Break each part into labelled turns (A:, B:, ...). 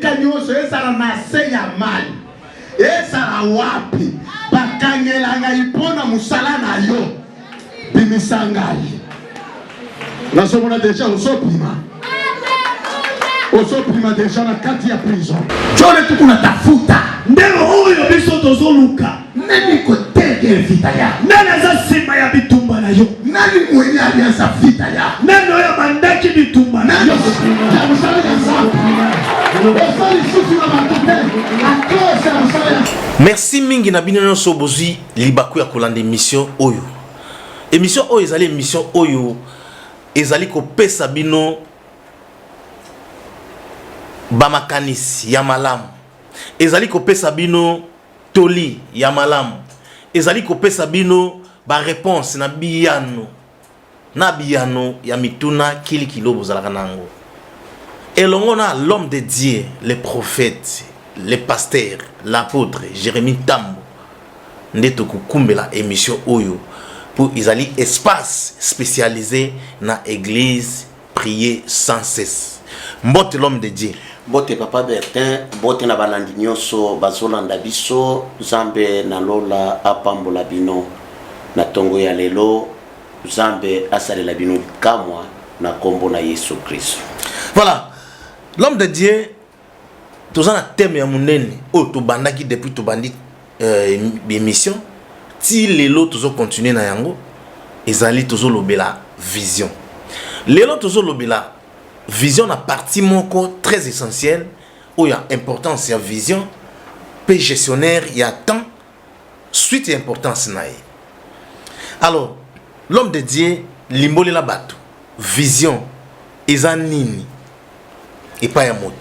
A: esika nyonso ezala na se ya mali ezala wapi bakangelanga ipona musala na yo bimisa ngai nazomona deja osopima deja na kati ya prison jone tukuna tafuta
B: ndero oyo biso tozoluka
A: nani kotege vita ya
B: nani aza nsima ya bitumba na yo
A: nani mwenye alianza vita ya
B: nani oyo bandaki bitumba na yo
C: merci mingi na bino nyonso bozwi libaku ya kolanda émission oyo ezali émission oyo ezali kopesa bino bamakanisi ya malamu ezali kopesa bino toli ya malamu ezali kopesa bino ba réponse na biyano ya mituna kili kilobo zalaka nango elongo na l'homme de Dieu, les prophètes, les pasteurs, l'apôtre Jérémie Tambo ndeto kukumbela émission oyo pour izali espace spécialisé na église prier sans cesse. Mbote l'homme de Dieu.
D: Mbote Papa Bertin, mbote na balandi nyonso bazolanda biso, Zambe na lola apambola bino na tongo ya lelo, Zambe asalela bino kamwa na kombo na Yesu Christ.
C: Voilà. L'homme de Dieu, tous un thème ya munene, oh to bandaki depuis to bandi émission, ti lelo tozo continuer na yango, ezali tozo lobela vision. Lelo tozo lobela vision na partie moko très essentielle où il y a importance ya vision, pe gestionnaire il y a temps, suite et importance nae. Alors, l'homme de Dieu, limboli la bato, vision, ezanini. Et pas un mot.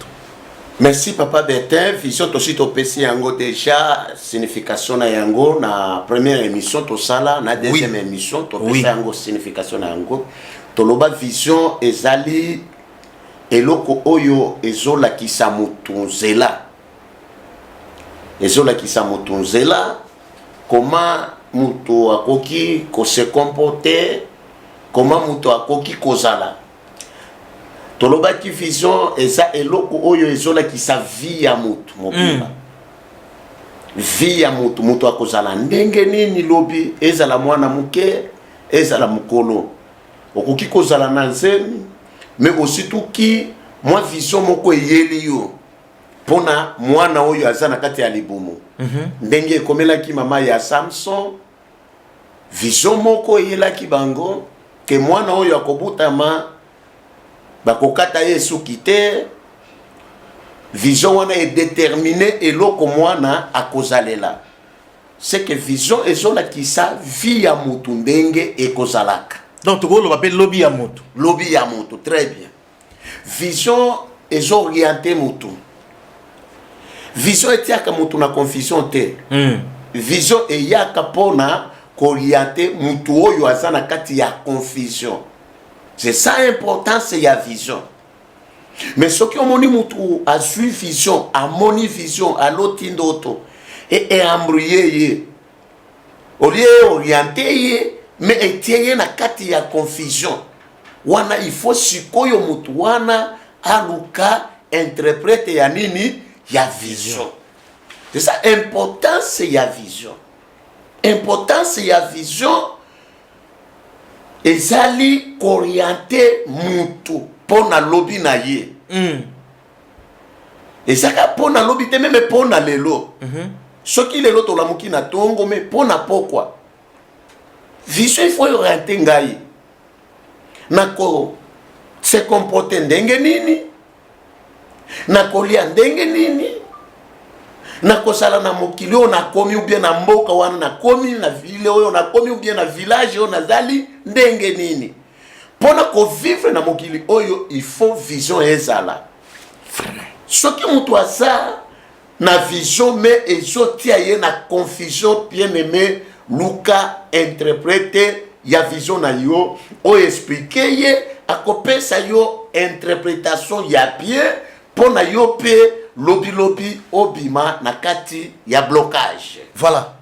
D: Merci Papa Bertin, vision tosi to pesi yango déjà signification na yango na première émission to sala na deuxième émission to pesi yango signification na yango to loba vision ezali eloko oyo ezola kisa mutunzela comment mutu akoki ko se comporter comment mutu akoki kozala toloba ki vision eza eloko oyo ezola ki sa vie ya mutu mobima vie ya mutu akozala ndenge nini lobi ezala mwana muke ezala mukolo okoki kozala na nzeni mais aussi tout ki moi vision moko eyeli yo pona mwana oyo azana kati ya libumu ndenge ekomelaki mama ya Samson vision moko eyelaki bango ke mwana oyo akobutama bakokata Yesu kite vision wana est déterminée eloko mwana akozalela c'est que vision ezola kisa vie ya mutu ndenge ekozalaka
C: donc to lo appelle lobby ya
D: mutu très bien vision ezorienté mutu vision etiaka mutu na confusion te vision eyaka pona korienter mutu oyo azana kati ya confusion. C'est ça l'importance il y a vision. Mais ce qui ont moni mutu a suivi vision, a moni vision, a l'otindoto et embrouillé. Au lieu orienté, mais etiye na kati ya confusion. Wana il faut sikoyo mutu wana aluka interprète ya nini ya vision. C'est ça importance il y a vision. Importance il y a vision. Ezali orienté mutu pona lobi na ye. Ezaka pona lobi te même pona lelo. Soki lelo to lamuki na tongo mais pona pokwa. Vision il faut orienter ngai. Nako se comporter ndenge nini? Nako lia ndenge nini? Nako sala na mokili o na komi ou bien na mboka wana na komi na ville oyo na komi ou bien na village o na zali ndenge nini pona ko vivre na mokili oyo il faut vision ezala vraiment soki mutu asa na vision mais ezotia ye na confusion bien aimé Luka interprète ya vision na yo o expliquer ye akopesa yo interprétation ya bien pona yo pe lobi obima na kati ya blocage.
C: Voilà.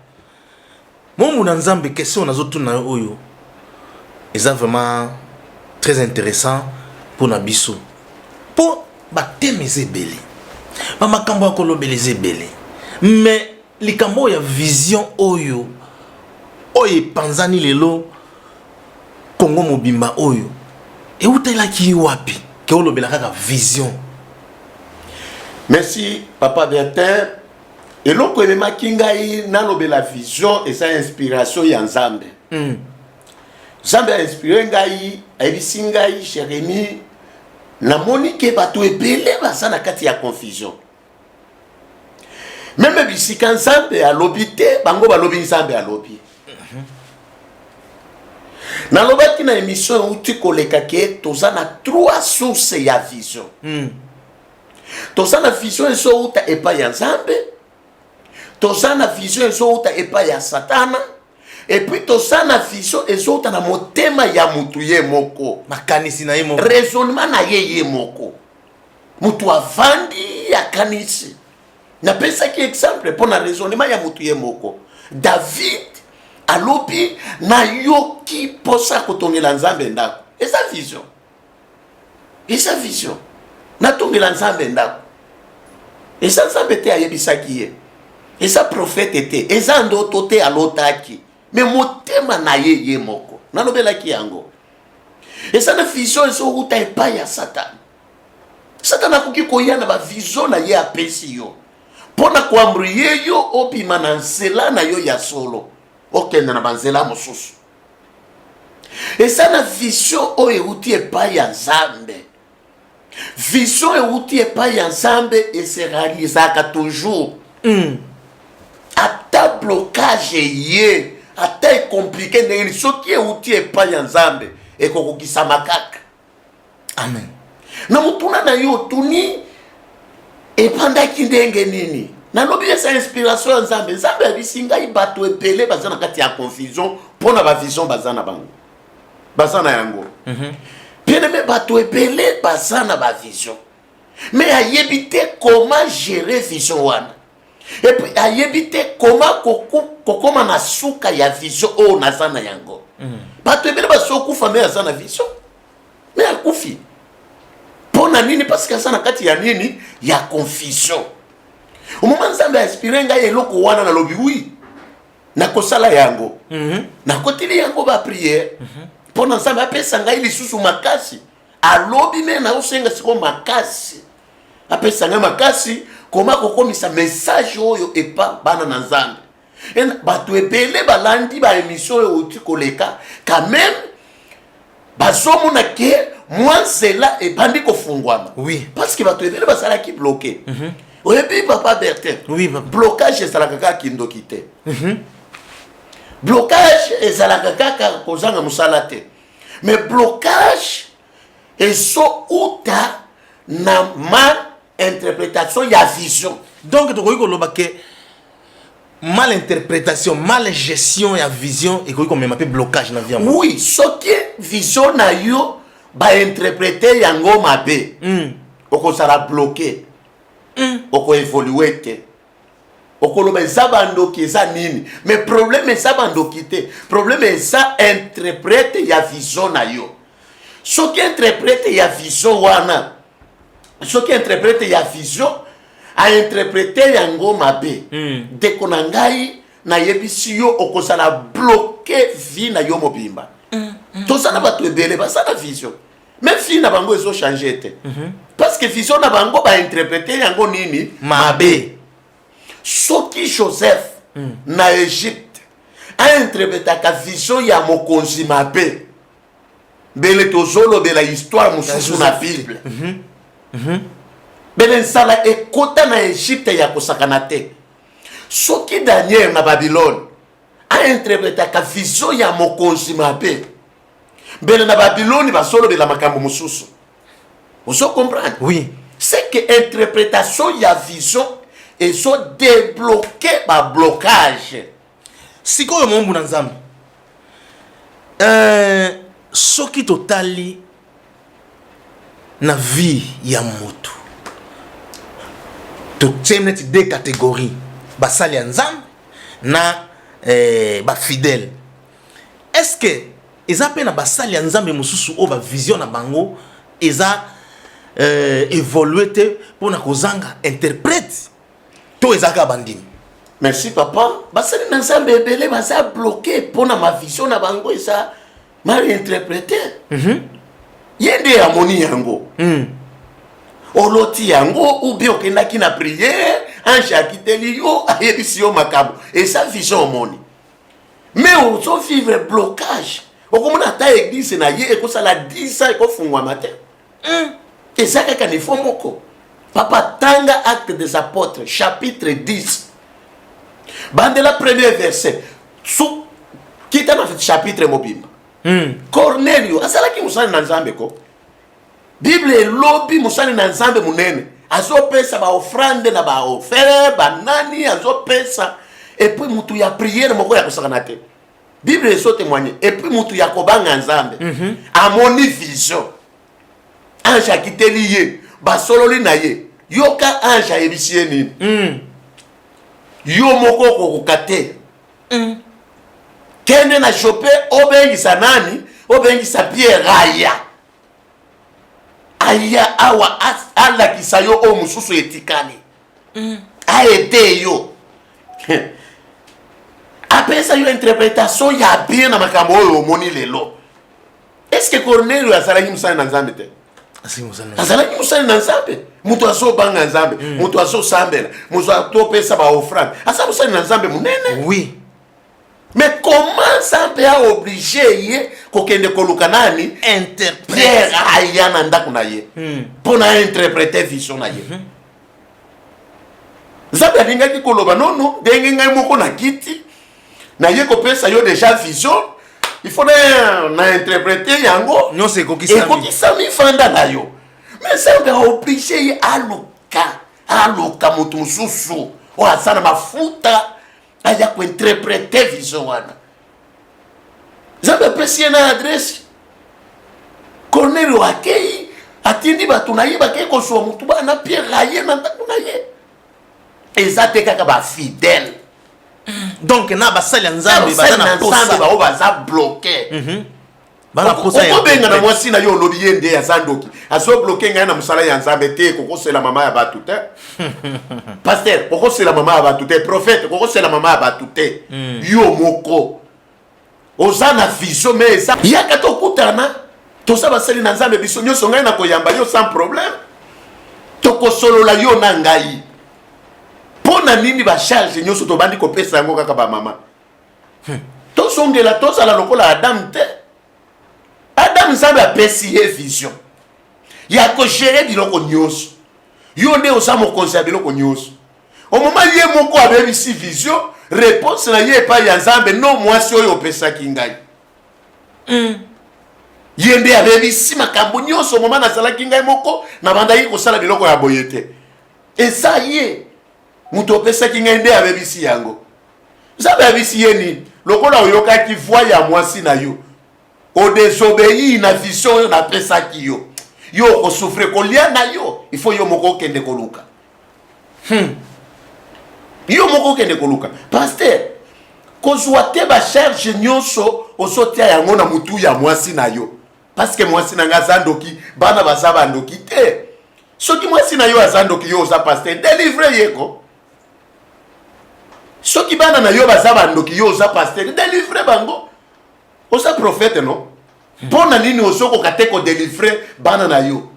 C: Mon nzambe question nazotuna oyo est vraiment très intéressant pour nabiso. Pour ba thème ezebeli. bamakambo ya kolobeleza ebele mais likambo ya vision oyo epanzani lelo Congo mobimba oyo eutelaki wapi ke olobela kaka vision.
D: Merci papa Bertin. Eloko ememaki ngai nalobela vision eza inspiration ya Nzambe. Nzambe a inspiré ngai, ayebisi ngai Jérémie namoni ke bato ebele baza na kati ya confusion. Meme bisika Nzambe alobi te, bango balobi Nzambe alobi. Nalobaki na émission uti koleka ke toza na 3 sources ya vision. Toza na vision ezo uta epa ya Nzambe, toza na vision ezo uta epa ya Satana, et puis toza na vision ezo uta na motema ya mutu ye moko,
C: makanisi na ye moko,
D: raisonnement na ye moko. Mutu avandi ya kanisi. Na pesa ki exemple pour na raisonnement ya mutu ye moko. David alobi na yoki posa kotongela Nzambe ndako. Eza vision. Eza vision. Na tongela Nzambe ndako. Eza Nzambe te ayebisaki ye. Eza prophète te. Eza ndoto te alotaki. Mais motema na ye moko. Nalobelaki yango. Eza na vision ezo uta epai ya Satan. Satan akoki koya na ba vision na ye apesi yo. Pona kuamri ye yo opima na nzela na yo ya solo. Okenda na banzela mosusu. Eza na vision oyo euti epai ya Nzambe. Vision euti epai ya Nzambe et se réalisaka toujours. Ata blocage ye, ata compliqué ndenge soki euti epai ya Nzambe ekokokisa makaka.
C: Amen.
D: Na mutuna na yo tuni epandaki ndenge nini? Nalobi esa inspiration ya Nzambe. Nzambe abisinga bato ebele baza na kati ya confusion pona ba vision baza na bango. Baza na yango. Bien aimé bato ebele baza na ba vision. Mais ayebi te comment gérer vision wana. Et puis ayebi te comment kokoma na suka ya vision o naza na yango. Bato ebele baso kufa mais aza na vision. Mais akufi. Pona nini parce que aza na kati ya nini ya confusion. Au moment Nzambe a inspiré ngai eloko wana na lobi oui. Na kosala yango. Na kotili yango ba prière. Pona Nzambe apesa ngai lisusu makasi. Alobi me na usenga siko makasi. Apesa ngai makasi koma kokomisa message oyo epa bana na Nzambe. En bato ebele balandi ba émission oyo uti koleka quand même bazomo na ke mwanzela ebandi kofungwana.
C: Oui.
D: Parce que bato ebele basala ki bloqué. Oui, papa Bertin.
C: Oui, papa.
D: Blocage est à la kaka kindokite. Blocage est à la kaka kozanga musalate. Mais blocage est so uta na mal interprétation ya vision.
C: Donc tu vois que mal interprétation, mal gestion ya vision et qu'on même appelle blocage na vie.
D: Oui, ce qui vision na yo ba interpréter yango mabe. Oko sera bloqué. Oko évoluer te. Oko loba zabando ki za nini. Mais problème est zabando ki te. Problème est ça interprète ya vision na yo. Ce qui interprète ya vision wana. Ce qui interprète ya vision a interprété yango mabe. Dès qu'on a ngai na yebisi yo oko sala bloquer vie na yo mobimba. To sana ba to ebele ba sana vision. Même si na bango ezo changer te. Parce que vision na bango ba interpréter yango nini mabe. Soki Joseph na Égypte a interprété ka vision ya mokonzi mabe. Bele tozolo bela histoire mususu na Bible. Bele nsala ekota na Égypte ya kosakana te. Soki Daniel na Babylone a interprété ka vision ya mokonzi mabe. Bele na Babylone basolo bela makambo mususu. Vous comprenez?
C: Oui.
D: C'est que interprétation ya vision et so débloquer ba blocage.
C: Sikoyo mombu na Nzambe. Soki totali na vie ya moto. To tsemnet deux catégories. Basali ya Nzambe na ba fidèle. Est-ce que eza pe na basali ya Nzambe mususu o ba vision na bango eza évoluer te pour na kozanga interprète to ezaka bandini.
D: Merci papa. Basali na nzambe ebele baza bloqué pour na ma vision na bango eza mal interprété. Yende harmonie yango. Oloti yango ou bien okendaki na prière, ange akiteli yo ayebisi yo makabo. Et ça vision moni. Mais ozo vivre blocage. Okomona ta église na ye ekosala 10 ans ekofungwa matin. Et ça kaka ni fomoko. Papa tanga acte des apôtres chapitre 10. Bandela premier verset. Sou kita na chapitre mobimba. Cornelio asalaki musani na nzambe ko. Bible lobi musani na nzambe munene. Azopesa ba offrande na ba ofere banani azopesa et puis mutu ya prière moko ya kosakana te. Bible eso témoigner et puis mutu ya kobanga nzambe. Amoni vision. Ange akiteli ye basololi na ye. Yoka ange ayebisi nini? Yo moko kokate. Kende na chope obengisa nani? Obengisa Pierre Aya. Aya awa ala kisayo o mususu etikani. Aede yo. Apesa yo interprétation ya bien na makambo oyo moni lelo. Est-ce que Cornelio azalaki musana na nzambe te? Azalaki musana na nzambe. Mutu aso banga nzambe, mutu aso sambela, mutu atopesa ba offrande. Asa musana na nzambe munene.
C: Oui.
D: Mais comment nzambe a obligé ye kokende koluka nani
C: Interprète.
D: Pierre aya na ndako na ye pour na interpréter vision na ye. Nzambe alingaki koloba nono ndenge ngai moko na kiti na ye kopesa yo déjà vision, il faut na interpréter yango
C: Non c'est kokisami.
D: Kokisami fanda na yo. Mais nzambe a obligé ye aluka mutu mususu o asana mafuta aya ko interpréter vision wana. Nzambe apesi na adresse Cornelio akei atindi batu na ye bakei kosuwa mutu bana Pierre aye na ndako na ye. Eza te kaka ba fidèle.
C: Donc na basali ya nzambe bazana
D: posa ba baza bloqué.
C: Bana posa ya.
D: Obenga na mwasi na yo lobi yende ya sandoki. Aso bloqué ngai na musala ya nzambe te kokosela mama ya batu te. Pasteur kokosela mama ya batu te, prophète kokosela mama ya batu te. Yo moko ozana vision mais ça yaka to kutana to sa basali na nzambe biso nyoso ngai na koyamba yo sans problème. To kosolola yo na ngai. Pona nini ba charge nyoso to bandi kopesa yango kaka ba mama. To songela to sala lokola Adam te. Adam nzambe apesi ye vision. Ya ko gérer biloko nyoso. Yo nde osamo conseil biloko nyoso. Au moment ye moko abebisi vision, réponse na ye pa ya nzambe no mwasi oyo opesa kingai. Ye nde abebisi makambo nyoso au moment na sala kingai moko na banda yi ko sala biloko ya boyete. Et ça ye muto opesa kingai nde abebisi yango. Nzambe abebisi ye ni lokola oyoka ki voix ya mwasi na yo. O désobéi na vision yo na pesa ki yo. Yo ko souffre ko lia na yo, il faut yo moko kende koluka. Yo moko kende koluka. Pasteur, ko te ba charge nyonso osotia yango na mutu ya mwasi na yo. Parce que mwasi na nga zandoki, bana bazaba ndoki te. Soki mwasi na yo azandoki yo za pasteur, délivrer yeko. Soki bana na yo bazaba ndoki yo za pasteur, délivrer bango. Osa prophète non? Pona nini osoko kateko délivrer bana na yo.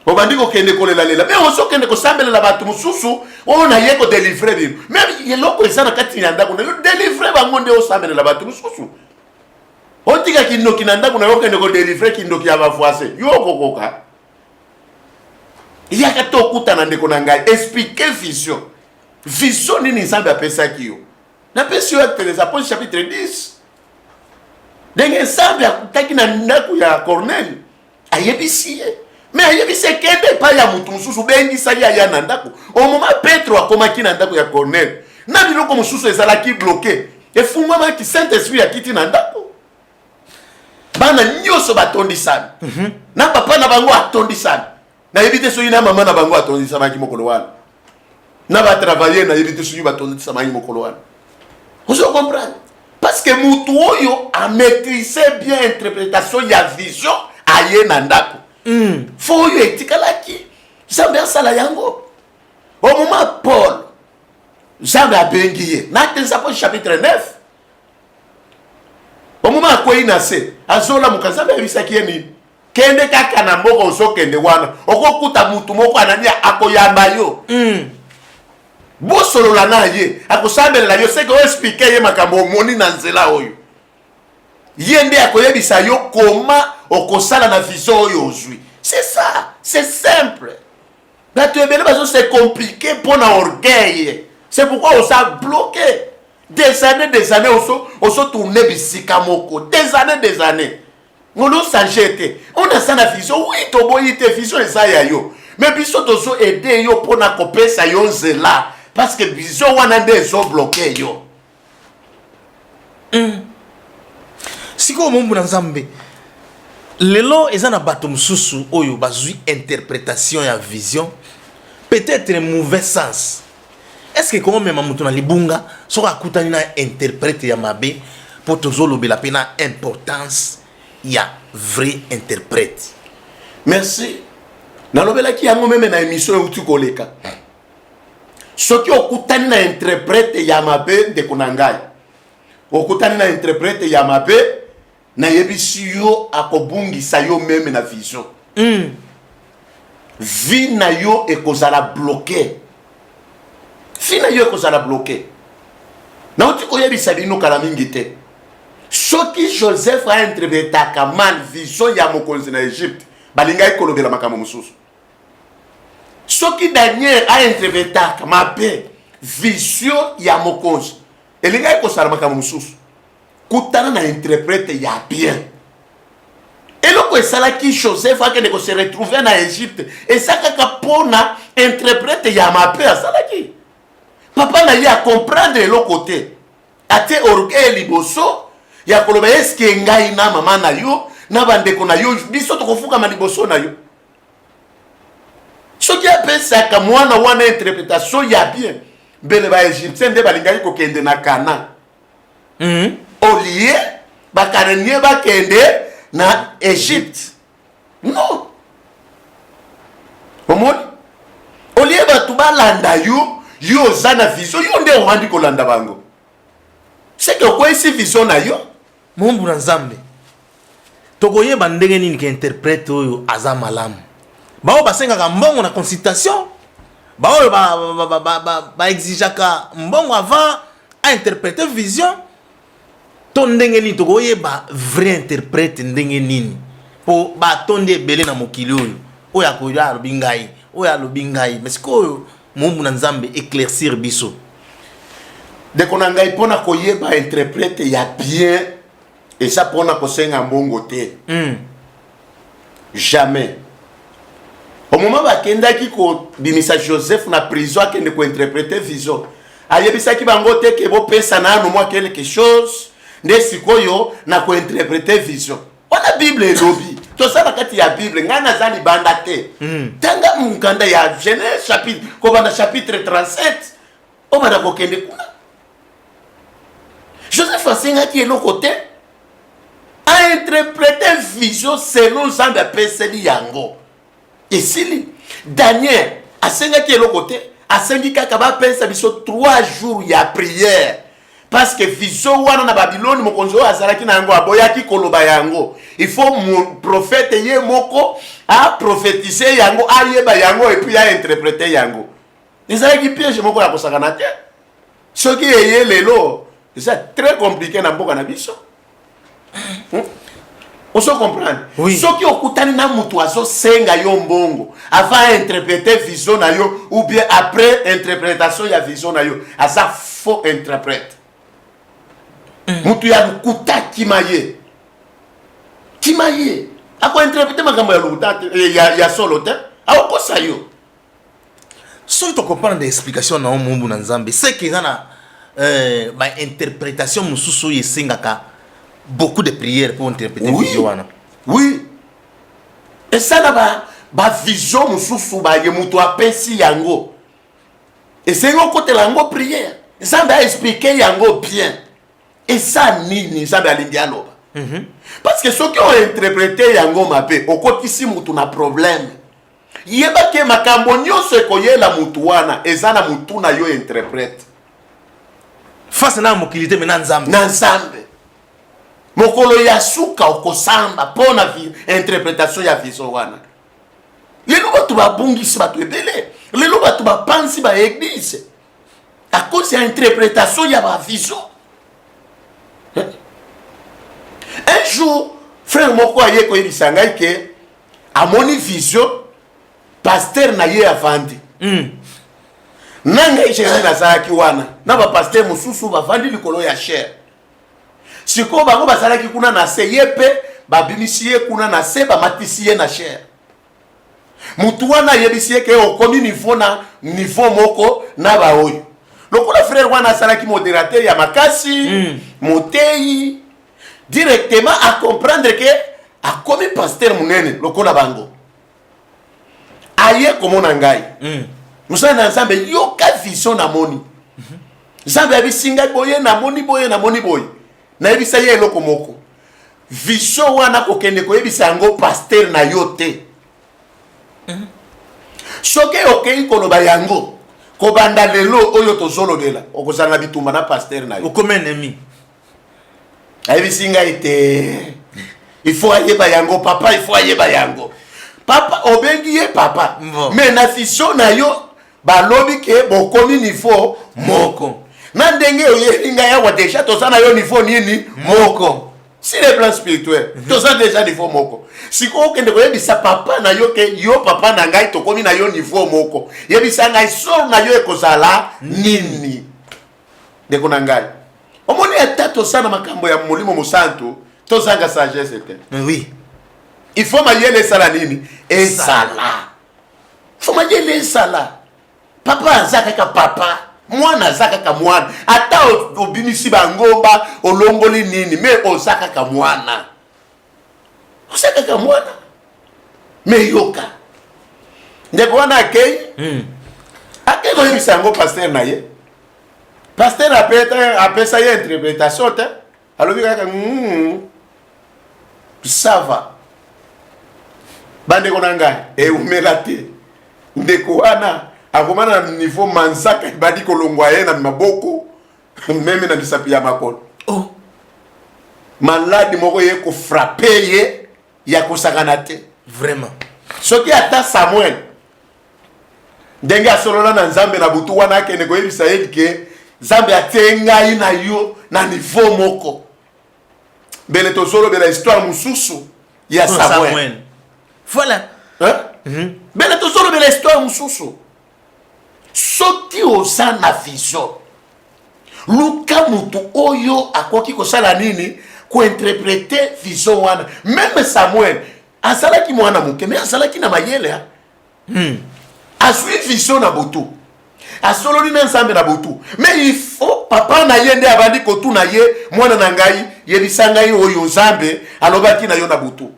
D: Obandi ko kende kolela lela. Mais osoko kende ko sambela batu mususu, o na yeko délivrer bino. Même yeloko ezana kati ya ndako na yo délivrer bango nde osambela batu mususu. Otika kindoki na ndako na yo kende ko délivrer kindoki ya bafuase. Yo kokoka. Yaka to kutana ndeko na ngai expliquer vision. Vision nini nzambe apesa kiyo. Na pesi yo acte des apôtres chapitre 10. Denge nzambe akutaki na ndako ya Cornelio ayebisi ye. Mais ayebisi kende pa ya mutu mususu bengisa ya na ndako. Au moment Petro akomaki na ndako ya Cornelio. Na biloko mususu ezalaki bloqué. Efungwama ki Saint-Esprit akiti na ndako. Bana nyoso batondi sana. Na papa na bango atondi sana. Na yebite so ina mama na bango atondi sana ki mokolo wana. Na ba travailler na yebite so ina atondi sana ki mokolo wana. Vous comprenez? Parce que mutu oyo a maîtrisé bien interprétation ya vision aye na ndako. fo oyo etikalaki nzambe asala yango au moment Paul nzambe abengi ye natenza po chapitre 9 au moment akwei na se azolamuka nzambe ayebisaki ye nini kende kaka na mboka ozokende wana okokuta mutu moko anania akoyamba yo bosolola na ye akosambelela yo seke oexplike ye makambo omoni na nzela oyo ye nde akoyebisa yo koma okosala na vision oyo ozwi. C'est ça, c'est simple. Bato ebele bazo c'est compliqué pour na orgueil. C'est pourquoi on s'est bloqué des années oso tourner bisika moko des années. On nous s'ajete. On a ça na vision oui to boyi te vision eza ya yo. Mais biso tozo aider yo pour na kopesa yo nzela parce que vision wana nde zo bloqué yo.
C: Siko mombu na Nzambe. Lelo ezana bato mususu oyo bazui interprétation ya vision peut-être un mauvais sens. Est-ce que comment même mutu na libunga soka kutani na interprète ya mabe pour tozolo bela pena importance ya vrai interprète.
D: Merci. Nalobela ki yango meme na émission utu koleka. Soki okutani na interprète ya mabe de kunangai. Okutani na interprète ya mabe na yebisi yo akobungisa yo meme na vision. Vi na yo ekozala bloqué. Vi na yo ekozala bloqué. Na uti koyebisa bino kala mingi te. Soki Joseph a interprétaka mal vision ya mokonzi na Egypte, balinga ekolobela makambo mususu. Soki Daniel a interprétaka mabe vision ya mokonzi, elinga ekosala makambo mususu. Kutana na interprète ya bien. Et loko esala ki Joseph akende ko se retrouver na Égypte et ça kaka pona interprète ya mabe asala ki. Papa na ya comprendre le côté. Ate orgueil liboso ya koloba eske ngai na mama na yo na bandeko na yo biso to kofuka maliboso na yo. Soki apesa ka mwana wana interprétation ya bien. Bele ba Égyptien nde balingai ko kende na Kana. Au lieu bakarenie bakende na Égypte. Non. Omoni? Au lieu batu balanda yo zana vision yo nde wandi kolanda bango. C'est que quoi ici vision na yo?
C: Mombu na Nzambe. Tokoye bandenge nini ke interprète oyo aza malamu. Bao basengaka mbongo na consultation. Bao ba exigaka mbongo avant à interpréter vision. To ndenge nini tokoye ba vrai interprète ndenge nini po ba tonde belé na mokili oyo oya koya lobingai oya lobingai mais sikoyo mombu na Nzambe éclaircir biso
D: de konangai pona koyeba interprète ya bien et ça pona kosenga mbongo te jamais au moment bakendaki ko bimisa Joseph na prison akende ko interpréter vision ayebisaki bango te ke bo pesa na no moi quelque chose nde sikoyo na ko interpréter vision. Wana Bible elobi. To sala kati ya Bible ngana zali banda te. Tanga mukanda ya Genèse chapitre ko banda chapitre 37. O banda ko kende kuna. Joseph asenga ki elo côté a interpréter vision selon Nzambe apeseli yango. Esili Daniel asenga ki elo côté asengi kaka ba pesa biso 3 jours ya prière. Parce que vision wana na Babylone mokonzo azalaki na yango aboyaki koloba yango. Il faut mon prophète ye moko a prophétiser yango ayeba yango et puis a interpréter yango. Ezalaki piège moko ya kosakana te. Soki eye lelo, c'est très compliqué na mboka na biso. On se comprend.
C: Oui.
D: Soki okutani na mutu azo senga yo mbongo avant interpréter vision na yo ou bien après interprétation ya vision na yo, asa faux interprète. Mutu ya lukuta kimaye ako interpréter makambo ya lukuta ya solo te akosa yo
C: so to comprendre des explications na mombu na Nzambe c'est que na ba interprétation mususu yesengaka beaucoup de prières pour interpréter vision wana.
D: Oui. Et ça na ba vision mususu ba ye mutu apesi yango et c'est côté lango prière ça va expliquer yango bien. Et ça nini Nzambe alingi aloba. Parce que ceux qui ont interprété yango mabe okotisi mutu na problème yeba ke makambo nyonso ekoyela mutu wana eza na mutu na yo interprète
C: face na mokilité mais na nzambe
D: mokolo ya suka okosamba pona interprétation ya vision wana lelo batu babungisi batu ebele lelo batu bapanzi ba église à cause ya interprétation ya ba vision. Un jour frère moko aye ko yebisa ngai ke amoni vision pasteur na ye avandi nanga isheri na zaki wana na ba pasteur mususu bavandi likolo ya cher siko bango bazalaki kuna na se yepe babimisi ye kuna na se bamatisi ye na cher mutu wana yebisi ye ke okomi niveau moko na baoyo lokola frère wana asalaki modérateur ya makasi motei directement à comprendre que a komi pasteur munene lokola bango aye komona ngai musana na nzambe yoka vision na moni nzambe abisinga boye na moni boye na yebisa ye eloko moko vision wana kokende koyebisa yango pasteur na yo te soki okei koloba yango kobanda lelo oyo tozolobela okozala na bitumba na pasteur na yo
C: okome ennemi
D: ayebisi ngai te il faut ayeba yango papa il faut ayeba yango papa obengi ye papa mais na vision na yo balobi ke bokomi niveau moko na ndenge oyebi ngai awa deja toza na yo niveau nini moko si le plan spirituel toza deja niveau moko siko okende koyebisa papa na yo ke yo papa na ngai tokomi na yo niveau moko yebisa ngai sor na yo ekozala nini ndeko na ngai omoni ata tosala makambo ya molimo mosantu tozanga sagesse te
C: oui
D: il faut mayele esala nini esala faut mayele esala papa aza kaka papa mwana aza kaka mwana ata obimisi bangomba olongoli nini me oza kaka mwana me yoka ndeko wana akei akei koyebisa yango pasteur na ye pasteur apesa ye interprétation te alobi kaka ça va bandeko na ngai eumela te ndeko wana akomana na niveau manzaka ebadi kolongwa ye na maboko meme na misapi ya makolo maladi moko ye kofrape ye ya kosakana te
C: vraiment
D: soki ata Samuel ndenge asolola na nzambe na butu wana akende koyebisa ye ke nzambe atie ngai na yo na niveau moko bele tozolobela histoire mosusu ya Samuel
C: voilà
D: bele tozolobela histoire mosusu soki oza na vision luka mutu oyo akoki kosala nini kointerprete vision wana même Samuel asalaki mwana moke me asalaki na mayele azwi vision na butu asololi na nzambe na butu mais il faut papa na ye nde abandi kotuna ye mwana na ngai yebisa ngai oyo nzambe alobaki na yo na butu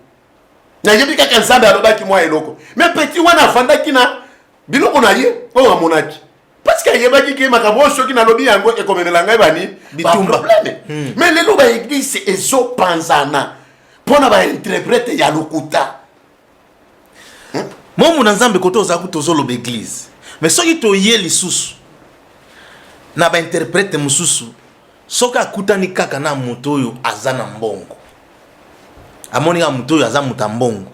D: na yebi kaka nzambe alobaki mwa eloko mais petit wana afandaki na biloko na ye oyo amonaki parce que yebaki ke makambo soki na lobi yango ekomemela ngai bani bitumba mais lelo ba église ezopanzana pona ba interprète ya lokuta
C: momu na nzambe koto ozaku tozoloba église mais soki toye lisusu na ba interprète mususu soki akutani kaka na moto oyo aza na mbongo amoni ka moto oyo aza muta mbongo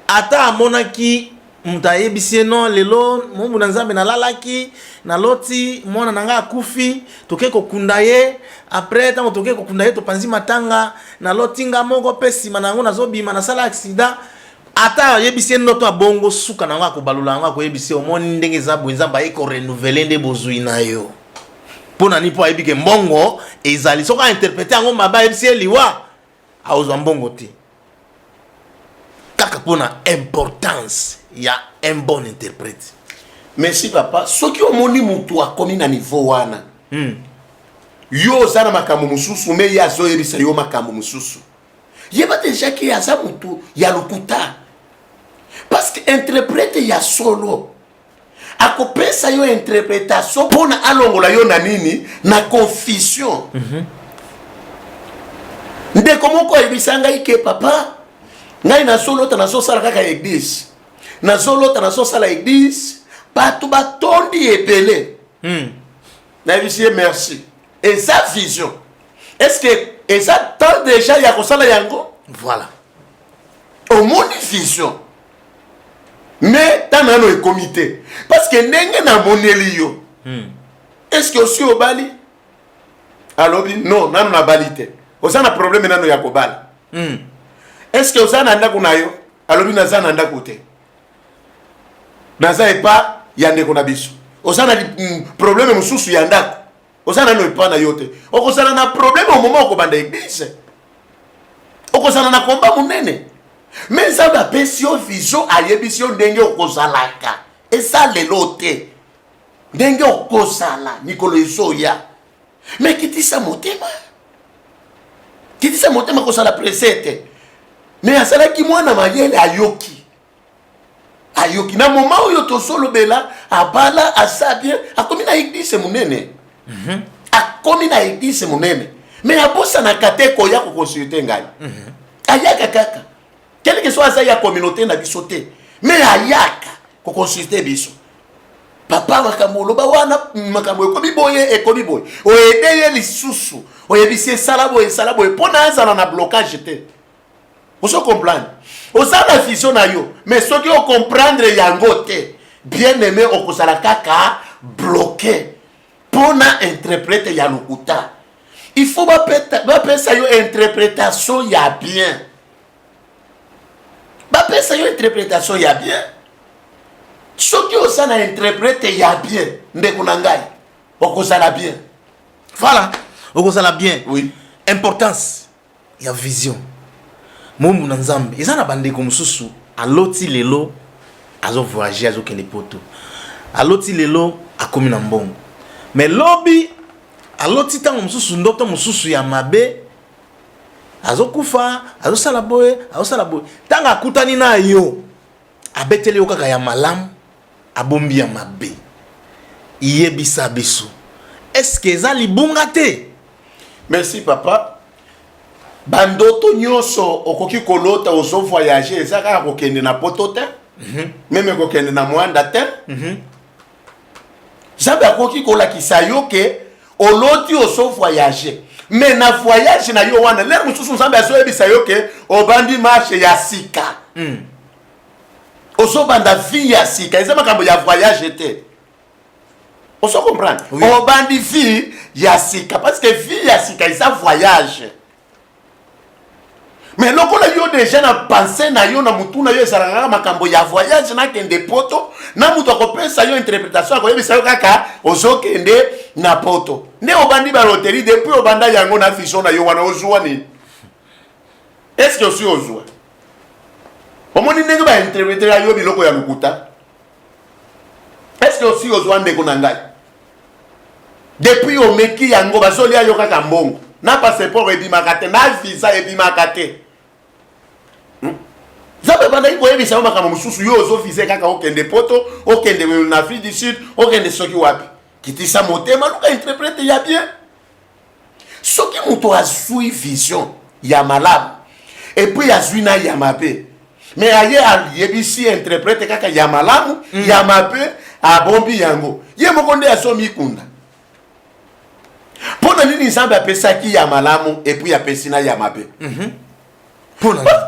C: ata amonaki mutu ayebisi no lelo momu na nzambe nalalaki naloti mwana na ngai akufi toke kokunda ye après ntango toke kokunda ye topanzi matanga naloti nga moko mpe nsima na yango nazobima nasala aksida ata ayebisi ye ndoto ya bongo suka na yango akobalula yango akoyebisi omoni ndenge eza boye nzambe aye korenouvele nde bozwi na yo mpo nani mpo ayebi ke mbongo ezali soki ainterprete yango mabe ayebisi ye liwa aozwa mbongo te kaka mpona importance ya un bon interprète.
D: Merci papa soki omoni mutu akomi na niveau wana yo oza na makambo mosusu me ye azoyebisa yo makambo mosusu yeba deja ke aza mutu ya lokuta parce que interprète ya solo akopesa yo interprétation mpona alongola yo na nini na confusion ndeko moko ayebisanga ike papa ngai nazolota nazosala kaka église nazolota nazosala église bato batondi ebele nayebisi ye merci eza vision est-ce que eza temps déjà ya kosala yango
C: Voilà.
D: omoni vision mais tant nano ekomi te parce que ndenge namoneli yo est-ce que osi obali alobi non nano nabali te oza na problème nano ya kobala est-ce que oza na ndako na yo alobi naza na ndako te naza epa ya ndeko na biso oza na problème mosusu ya ndako oza nano epa na yo te okozala na problème au moment okobanda église okozala na komba monene mais nzambe apesi yo vision ayebisi yo ndenge okozalaka eza lelo te ndenge okozala mikolo ezoya mais kitisa motema kozala presete mais azalaki mwana mayele ayoki na moment oyo tosolobela abala asa bien akomi na église monene akomi na église monene mais abosanaka te koya kokonsulte ngai ayaka kaka quelque soit aza ya communauté na biso te mais ayaka kokonsulte biso papa makambo oloba wana makambo ekomi boye oyede ye lisusu oyebisi esala boye mpo na azala na blocage te ozo comprendre oza na vision na yo mais soki ocomprendre yango te bien aimé okozala kaka bloqué mpo na interprète ya lokuta il faut bapesa yo interprétation ya bien bapesa yo interprétation ya bien soki oza na interprète ya bien ndeko na ngai okozala bien
C: Voilà. Okozala bien.
D: oui
C: Importance. Il y a vision. Momu na nzambe. Eza na bandeko mususu. Aloti lelo. Azo voyager azo kende poto. Aloti lelo akomi na mbongo. Mais lobi aloti tango mususu ndoto mususu ya mabe. Azo kufa, azo sala boye. Tanga akutani na yo. Abetele yo kaka ya malamu. Abombi ya mabe. Iyebisa biso. Est-ce que eza libunga te?
D: merci papa bandoto nyonso okoki kolota ozo voyager eza kaka kokende na poto te meme kokende na mwanda te nzambe akoki kolakisa yo ke oloti ozo voyager mais na voyage na yo wana lere mosusu nzambe azoyebisa yo ke obandi marche ya sika ozobanda vie ya sika eza makambo ya voyage te oso comprendre
C: oui.
D: Obandi vie ya sika parce que vie ya sika eza voyage mais lokola yo déjà na pensée na yo na mutu na yo ezalaka makambo ya voyage na kende poto na mutu akopesa yo interprétation akoyebisa yo kaka ozokende na poto nde obandi baloterie depuis obanda yango na vision na yo wana ozwa nini est-ce que osi ozwa omoni ndenge bainterpréter yo biloko ya lokuta est-ce que osi ozwa ndeko na ngai depuis omeki yango bazolia yo kaka mbongo na passeport ebimaka te na visa ebimaka te nzambe bandaki koyebisa yo makambo mosusu yo ozofise kaka okende poto okende na Afrique du Sud okende soki wapi kitisa motema luka interprète ya bien soki moto azwi vision ya malamu epuis azwi na ya mabe mais aye ayebisi interprète kaka ya malamu ya mabe abombi yango ye moko nde asomi ikunda mpona nini nzambe apesaki ya malamu epuis apesi na ya mabe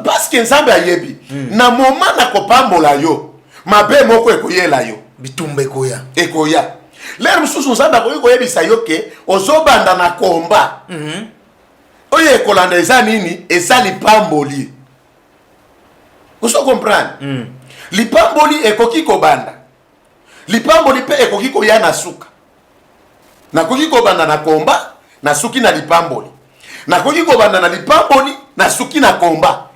D: parce que nzambe ayebi na moment na kopambola yo mabe moko ekoyela yo
C: bitumba
D: ekoya lere mosusu nzambe akoki koyebisa yo ke ozobanda na komba oyo ekolanda eza nini eza lipamboli oso comprendre lipamboli ekoki kobanda lipamboli mpe ekoki koya na suka nakoki kobanda na komba na suki na lipamboli nakoki kobanda na lipamboli na suki na komba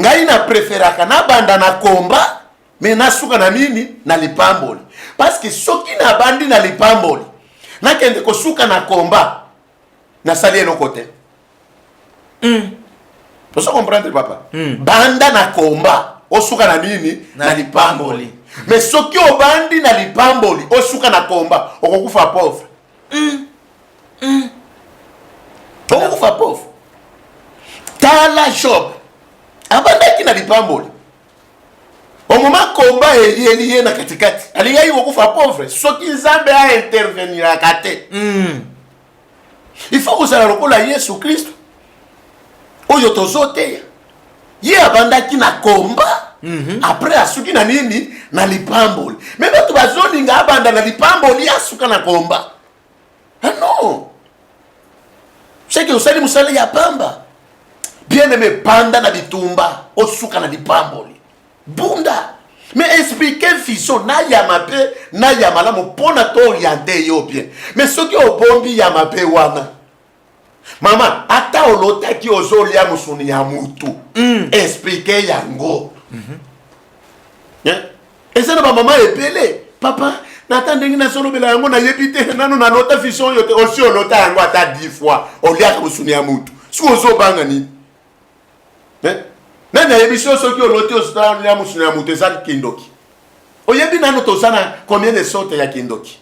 D: ngai na preferaka na banda na komba me na suka na nini na lipamboli parce que soki na bandi na lipamboli nakende kosuka na komba nasali eloko te oso comprendre papa banda na komba osuka na nini na lipamboli mais soki obandi na lipamboli osuka na komba okokufa pauvre okokufa pauvre tala Job abandaki na lipamboli au moment combat eliye na katikati alingai kokufa pauvre soki Nzambe a intervenir akate il faut que ça lokola Yesu Kristo oyo tozote ye abandaki na komba après asuki na nini na lipamboli mais bato bazoninga abanda na lipamboli asuka na komba ah non c'est que usali musala ya pamba bien aimé panda na bitumba osuka na lipamboli bunda mais expliquer vision na yama pe na yama la pona to orienter yo bien mais ce qui obombi yama pe wana mama ata olota ki ozolia musuni ya mutu expliquer yango et ça na ba mama epele papa natandingi na solo bela yango na yebite nanu na lota vision yote aussi olota yango ata 10 fois olia ka musuni ya mutu si ozobanga ni nani ayebiso soki oloti osita ya musuni ya mutu ezali kindoki oyebi nanu tosana combien de sortes ya kindoki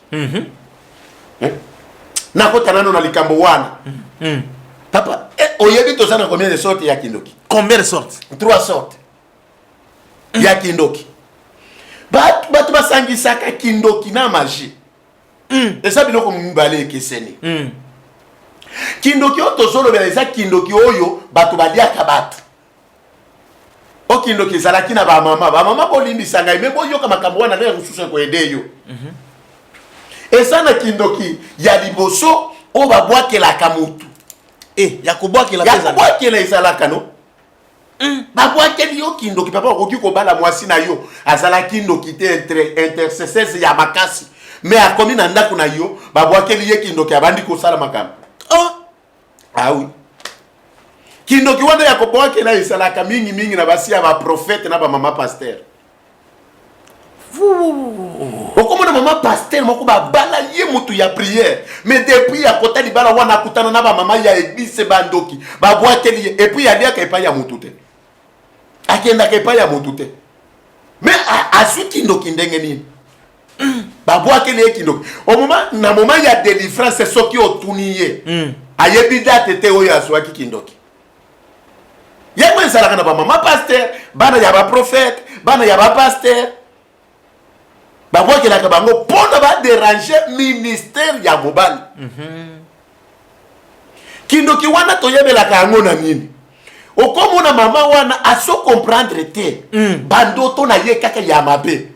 D: nakota nanu na likambo wana papa oyebi tosana combien de sortes ya kindoki
C: Combien de sortes?
D: 3 sortes ya kindoki bato basangisaka kindoki na magie eza biloko mibale ekeseni kindoki oyo tozolobela eza kindoki oyo bato baliaka bato okindoki ezalaki na bamama bolimbisa ngai me boyoka makambo wana ndenge mosusu ekoyede yo eza na kindoki ya liboso oyo babwakelaka mutu
C: ya kobwakela ezalaka no babwakeli yo kindoki papa okoki kobala mwasi na yo azalaki kindoki te intercesseurs ya makasi me akomi na ndako na yo babwakeli ye kindoki abandi kosala makambo ah oui kindoki wana ya kobwakela ezalaka mingi na basi ya baprofete na bamama pasteur okomona mama pasteur moko babala ye mutu ya prière mais depuis ya kota libala wana akutana na bamama ya église bandoki babwakeli ye et puis aliaka epai ya mutu te akendaka epai ya mutu te mais azwi kindoki ndenge nini babwakeli ye kindoki na moment ya délivrance soki otuni ye ayebi date te oyo azwaki kindoki yango ezalaka na bamama pasteur bana ya baprofete bana ya bapasteur babwakelaka bango mpona badéranger ministère ya mobali kindoki wana toyebelaka yango na nini okomona mama wana aso comprendre te bandoto na ye kaka ya mabe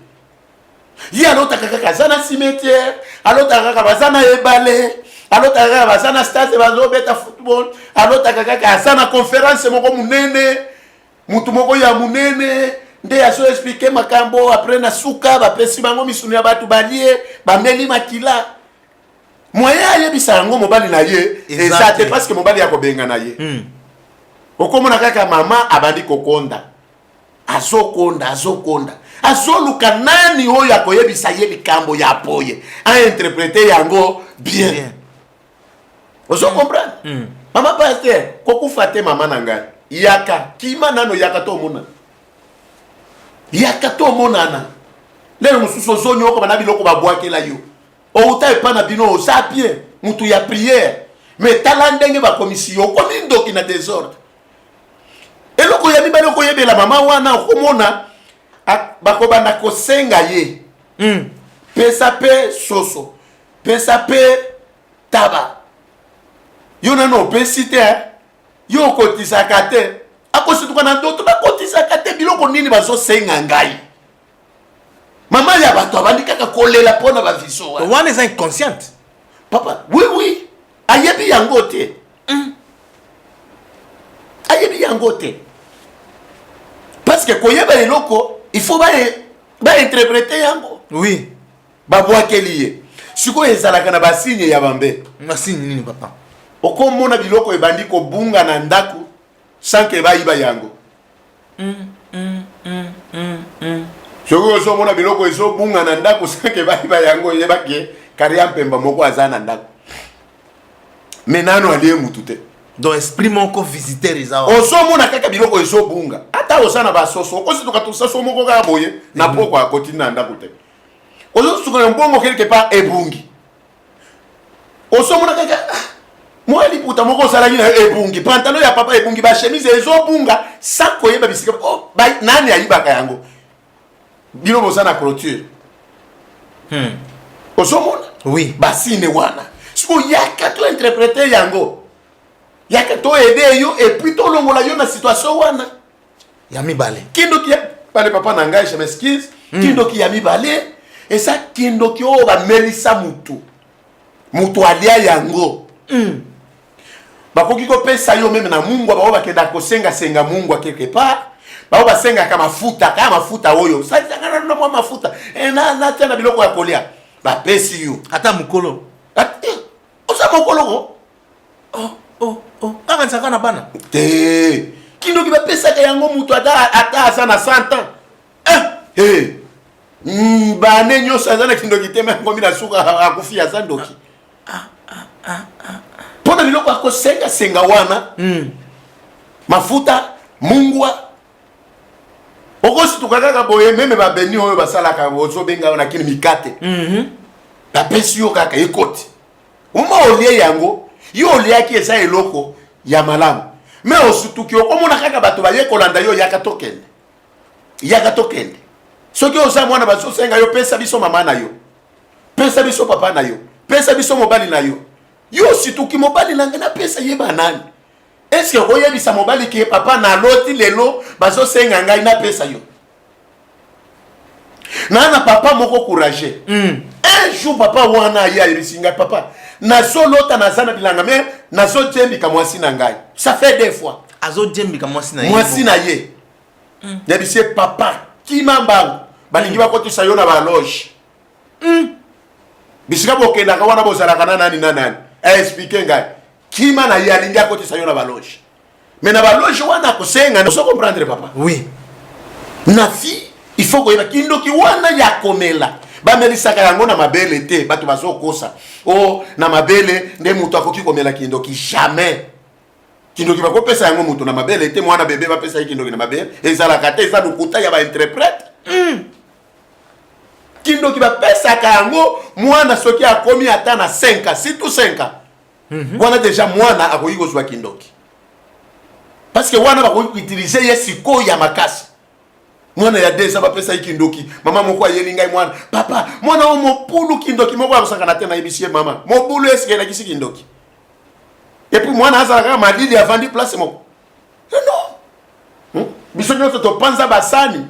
C: ye alotaka kaka aza na cimetière alotaka kaka baza na ebale alotaka kaka baza na stade bazobeta football alotaka kaka aza na conférence moko munene mutu moko ya munene nde aso expliquer makambo après na suka bapesi bango misuni ya bato balie bameli makila moyen ayebisa yango mobali na ye eza te parce que mobali ya kobenga na ye okomona kaka mama abandi kokonda azokonda azoluka nani oyo akoyebisa ye likambo ya poye ainterprete yango bien ozo comprendre mama pasteur kokufa te mama na ngai yaka kima nano yaka to mona yaka to monana lelo mosusu ozonyoko bana biloko babwakela yo outa epa na bino oza bien mutu ya prière mais tala ndenge bakomisi yo okomi ndoki na désordre eloko ya mibale okoyebela mama wana okomona bakobanda kosenga ye pesa pe soso pesa pe taba yo nano opesi te yo okotisaka te akosituka na ndoto bakotisaka te biloko nini bazosenga ngai mama ya bato abandi kaka kolela mpona baviso wana eza inconsciente
D: papa oui ayebi yango te ayebi yango te parce que koyeba eloko il faut bainterprete yango
C: oui
D: babwakeli ye sikoyo ezalaka na basigne ya bambe
C: masigne nini papa
D: okomona biloko ebandi kobunga na ndako sanke bayiba yango soki ozomona biloko ezobunga na ndako sanke bayiba yango yebaki kari ya mpemba moko aza na ndako me nano alie mutu te
C: donc esprit moko visiteur eza
D: ozomona kaka biloko ezobunga ata oza na basoso okosituka tosaso moko kaka boye na poko akoti na ndako te ozosuka na mbongo quelque part ebungi ozomona kaka moi liputa moko sala ngina ebungi pantalon ya papa ebungi ba chemise ezo bunga sako yeba bisika oh ba nani ayibaka yango bino bosana clôture osomona
C: oui
D: basine wana siko yaka to interpréter yango yaka to aider yo et puis to longola yo na situation wana
C: ya mibale
D: kindo ki pale papa na ngai je m'excuse kindo ki ya mibale et ça kindo ki o ba melisa mutu alia yango bakoki kopesa yo meme na mungu bao bakenda kosenga mungu quelque part bao basenga kama mafuta oyo sasa na mwa mafuta na tena biloko ya kolia bapesi yo
C: ata mukolo
D: osa mokolo
C: akansaka na bana
D: te kindo ki bapesa ka yango mutu ata sana 100 ans bane nyosa zana kindo kitema ngomi na suka akufia sandoki pona biloko akosenga wana mafuta mungwa okosi tukakaka boye meme babeni oyo basalaka ozobenga na kini mikate bapesi yo kaka ekoti uma olie yango yo oliaki eza eloko ya malamu me osutuki okomona kaka bato baye kolanda yo yaka tokende soki oza mwana bazosenga yo pesa biso mama na yo pesa biso papa na yo pesa biso mobali na yo yo situki mobali nanga na pesa yeba nani est-ce que oyebisa mobali ke papa na loti lelo bazosenga ngai na pesa yo na papa moko courageux un jour papa wana ya ibisinga papa na solota na sana bilanga mais na so tembika mwasi na ngai ça fait deux fois
C: azo jembika mwasi
D: na ye yebise papa kimambangu balingi bakotisa yo na ba loge bisika bokenda ka wana bozalaka na nani expliquer ngai kima na ye alingi akotisa yo na ba loge mais na ba loge wana kosenga no so comprendre papa
C: oui
D: na fi il faut ko kindo ki wana ya komela bamelisaka yango na mabele te bato bazokosa na mabele nde mutu akoki komela kindo ki jamais kindo ki bakopesa yango mutu na mabele te mwana bebe bapesa kindo ki na mabele ezalaka te eza lukuta ya ba interprète kindo ki bapesaka yango mwana soki akomi ata na 5 surtout 5 wana déjà mwana akoki kozwa kindoki parce que wana bakoki utiliser ye siko ya makasi mwana ya desa bapesa ikindoki mama moko ayeli ngai mwana papa mwana o mopulu kindoki moko akosangana te na ibisie mama mobulu eske na kisi kindoki et puis mwana azalaka madidi avandi place moko non biso nyoto to panza basani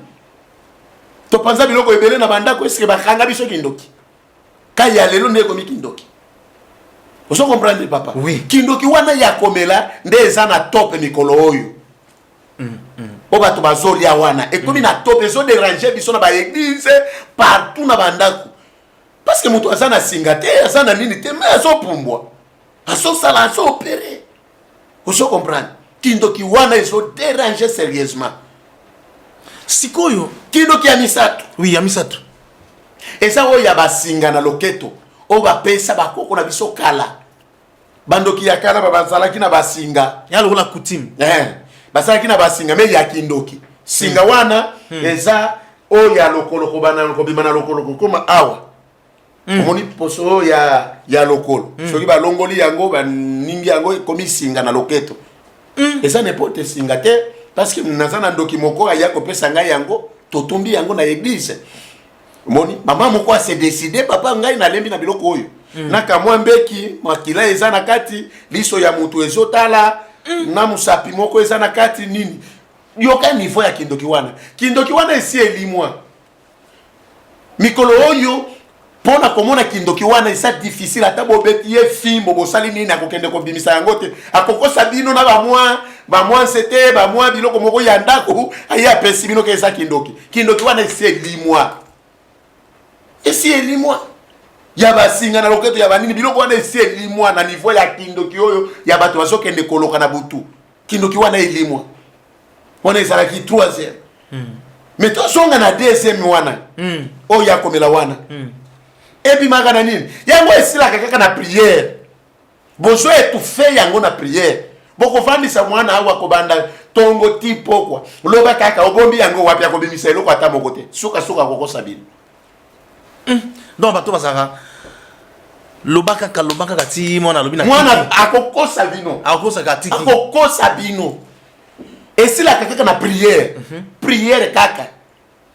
D: to panza biloko ebele na bandako eske bakanga biso kindoki kaya lelo ndeko mi kindoki oso comprendre papa
C: oui
D: kindoki wana ya komela nde eza na top mikolo oyo o bato bazolia wana ekomi na top ezo déranger biso na ba église partout na bandako parce que mutu azana singa te azana nini te mais azo pumbwa azo sala azo opérer oso comprendre kindoki wana ezo déranger sérieusement
C: sikoyo
D: kindoki ya misato
C: oui ya misato
D: eza oyo ya basinga na loketo o bapesa bakoko na biso kala bandoki ya kala bazalaki na basinga
C: ya lokola coutume
D: basalaki na basinga me ya kindoki singa wana eza oyo ya lokolo kobana kobima na lokolo koma awa omoni poso ya lokolo soki balongoli yango baningi yango ekomi singa na loketo eza n'importe singa te parce que naza na ndoki moko aya kopesa ngai yango totumbi yango na église moni mama moko a se décider papa ngai na lembi na biloko oyo naka mwa mbeki makila eza na kati liso ya mutu ezotala na musapi moko eza na kati nini yoka niveau ya kindoki wana esi elimwa mikolo oyo pona komona kindoki wana esa difficile ata bobeti ye fimbo bosali nini akokende kobimisa yango te akokosa bino na bamwa nsete bamwa biloko moko ya ndako aye apesi bino ke eza kindoki wana esi elimwa ya basinga na loketo ya banini biloko wana esi elimwa na niveau ya kindoki oyo ya bato bazokende koloka na butu kindoki wana elimwa wana ezalaki 3e mais tozonga na 2e wana oyo ya komela wana ebimaka na nini yango esilaka kaka na prière bozo etufe yango na prière bokofandisa mwana awa kobanda tongo ti pokwa loba kaka obombi yango wapi akobimisa eloko ata moko te suka kokosa bino
C: donc bato bazaka lobaka kati mwana lobi na
D: mwana akokosa bino
C: akokosa kati
D: akokosa bino esila kaka na prière kaka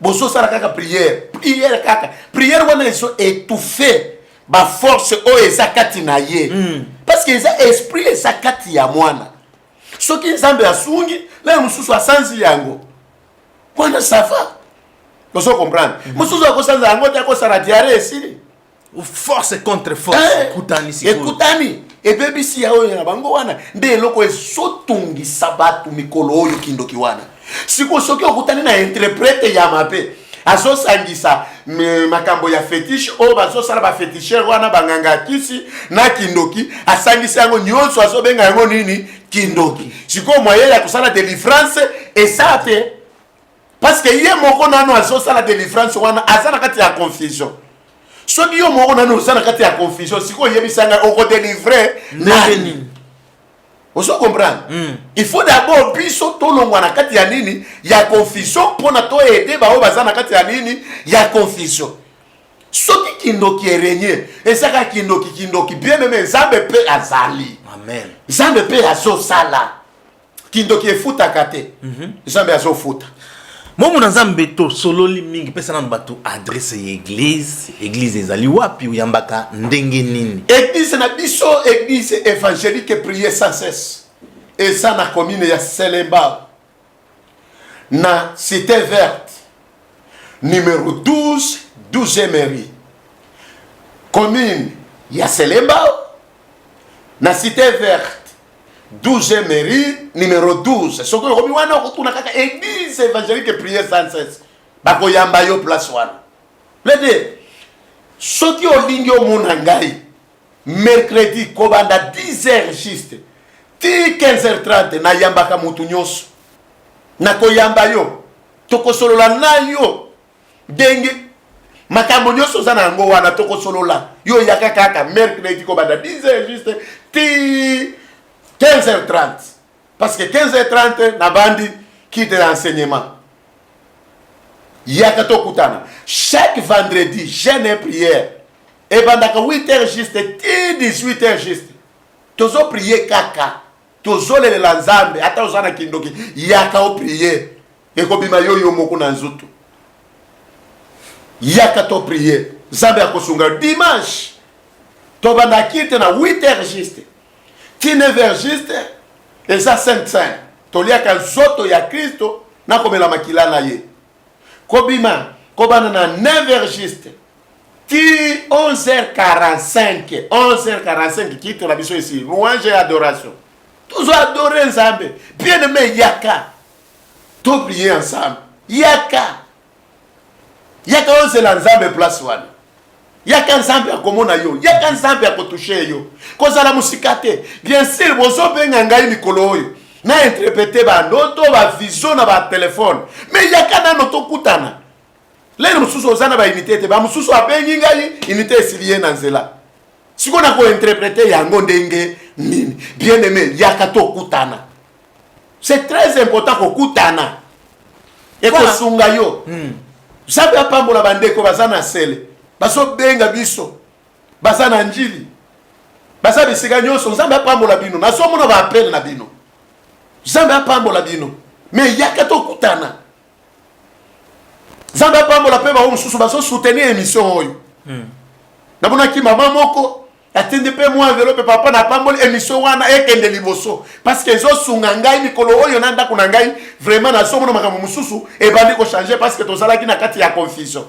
D: boso sala kaka prière kaka prière wana eso étouffer ba force o eza kati na ye parce que eza esprit eza kati ya mwana soki nzambe asungi la mususu asanzi yango kwana safa boso comprendre mususu akosanza yango te akosala diarrhée esili
C: force contre force
D: ekutani ebebisi ya oyo na bango wana nde eloko ezotungisa bato mikolo oyo kindoki wana siko soki okutani na interprète ya mabe azosangisa makambo ya fétiche oyo bazosala bafétichere wana banganga kisi na kindoki asangisi yango nyonso azobenga yango nini kindoki siko moyen ya kosala délivrance esa te parce que ye moko nano azosala délivrance wana aza na kati ya confusion soki yo moko nano oza na kati ya confusion siko yebisanga okodélivre nani ozo comprendre il faut d'abord biso tolongwa na kati ya nini ya confusion mpona toyede baoyo baza na kati ya nini ya confusion soki kindoki erenye ezaka kindoki bien meme nzambe mpe azali
C: amen
D: nzambe mpe azosala kindoki efutaka te nzambe azofuta
C: momo na nzambe to sololi mingi pesa nanu bato adresse ya église ezali wapi uyambaka ndenge nini
D: église na biso église évangélique prier sans cesse eza na commune ya Selemba na cité verte numéro 12e mairie commune ya Selemba na cité verte 12e mairie numéro 12 soko yokomi wana okotuna kaka église évangélique prier sans cesse bakoyamba yo place wana lede soki olingi omona ngai mercredi kobanda 10h juste ti 15h30 nayambaka mutu nyonso nakoyamba yo tokosolola na yo ndenge makambo nyonso oza na yango wana tokosolola yo yaka kaka mercredi kobanda 10h juste ti 15h30 parce que 15h30 na bandi quitte l'enseignement yaka tokutana chaque vendredi jeûne et prière et bandaka 8h juste ti 18h juste tozo prier kaka tozo lelela nzambe ata ozana kindoki yaka o prier ekobima yo moko na nzutu yaka to prier nzambe akosunga dimanche to banda quitte na 8h juste ti 9h juste eza saint toliaka nzoto ya Kristo na komela makila na ye kobima kobana na 9h juste ti 11h45 quitte la biso ici louange et adoration toujours adorer nzambe bien aimé yaka to prier ensemble yaka ozela nzambe place wana yaka nzambe akomona yo yaka nzambe akotushe yo kozala musika te bien sûr bozobenga ngai mikolo oyo na interpréter bandoto bavision na batelefone mais yaka nano tokutana lelo mosusu oza na baunité te bamosusu abengi ngai unité esili ye na nzela siko na kointerpréter yango ndenge nini bien aimé yaka tokutana c'est très important kokutana ekosunga yo nzambe apambola bandeko baza na sele bazobenga biso baza na njili baza bisika nyonso nzambe apambola bino nazomona baapele na bino nzambe apambola bino mais yaka tokutana nzambe apambola mpe bao mosusu bazosoutenir émission oyo namonaki mama moko atindi mpe mwa enveloppe papa na apamboli émission wana ekende liboso parce que ezosunga ngai mikolo oyo na ndako na ngai vraiment nazomona makambo mosusu ebandi kochange parce que tozalaki na kati ya confusion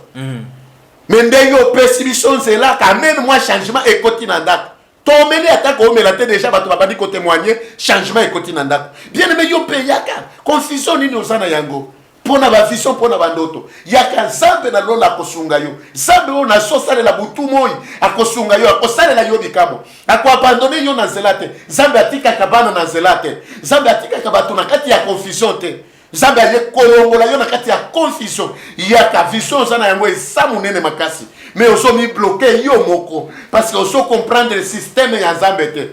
D: mais ndenge opesi biso nzela quand même moi changement ekoti na ndako tomeli atako omela te déjà bato babandi kotémoigner changement ekoti na ndako bien aimé yo mpe yaka confusion nini oza na yango mpona bavision mpona bandoto yaka nzambe na lola akosunga yo nzambe oyo nazosalela butu moi akosunga yo akosalela yo bikambo akoabandone yo na nzela te nzambe atikaka bana na nzela te nzambe atikaka bato na kati ya confusion te nzambe aye kolongola yo na kati ya confusion yaka vision oza na yango eza monene makasi mais ozomi bloqué yo moko parce que ozo comprendre le système ya nzambe te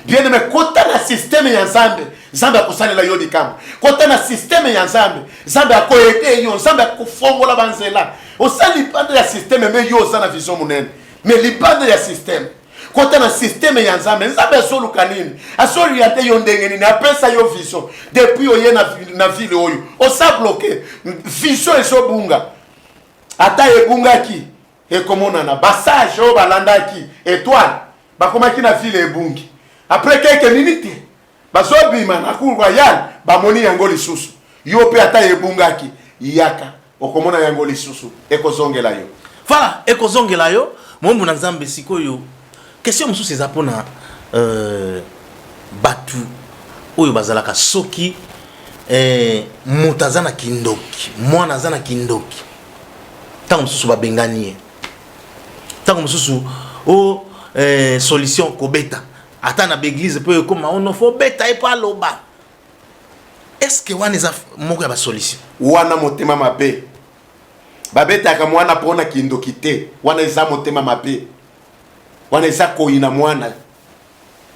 D: bien aimé kota na système ya nzambe nzambe akosalela yo likambo kota na système ya nzambe nzambe akoyede yo nzambe akofongola banzela osali pande ya système me yo oza na vision monene mais libanda ya système kota na système ya nzambe nzambe asoluka nini asoriente yo ndenge nini apesa yo vision depuis oye na ville oyo osa bloqué vision esobunga ata ebungaki ekomonana basage oyo balandaki étoile bakomaki na ville ebungi après quelques minutes bazobima na cour royale bamoni yango lisusu yo pe ata ebungaki yaka okomona yango lisusu ekozongela yo
C: voilà ekozongela yo mombu na nzambe sikoyo question mosusu eza mpona batu oyo bazalaka soki moto aza na kindoki mwana aza na kindoki ntango mosusu babengani ye ntango mosusu o solution kobeta ata na baeglise mpo ekoma ono fo beta epo aloba est-ce que wana eza moko ya basolution
D: wana motema mabe babetaka mwana mpona kindoki te wana eza motema mabe wana eza koyina mwana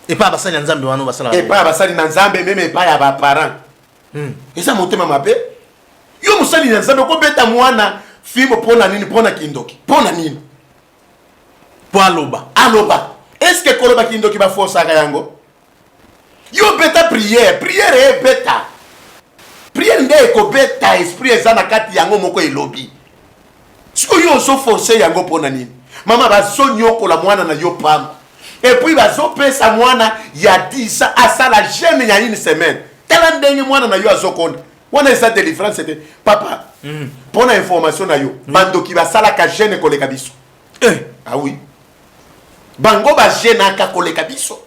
C: epa basali na nzambe wana basala
D: epa basali na nzambe meme epa ya baparent eza motema mabe yo mosali na nzambe kobeta mwana fimbo mpona nini mpona kindoki mpona nini
C: po aloba
D: est-ce que koloba kindoki bafosaka yango yo beta prière ebeta prière nde ekobeta esprit eza na kati yango moko elobi siko yo ozoforce yango mpona nini mama bazonyokola mwana na yo pamba epuis bazopesa mwana ya 10 asala jeune ya une semaine tala ndenge mwana na yo azokonda wana eza délivrance te papa mpona information na yo bandoki basalaka jeune koleka biso ah oui bango bajenaka koleka biso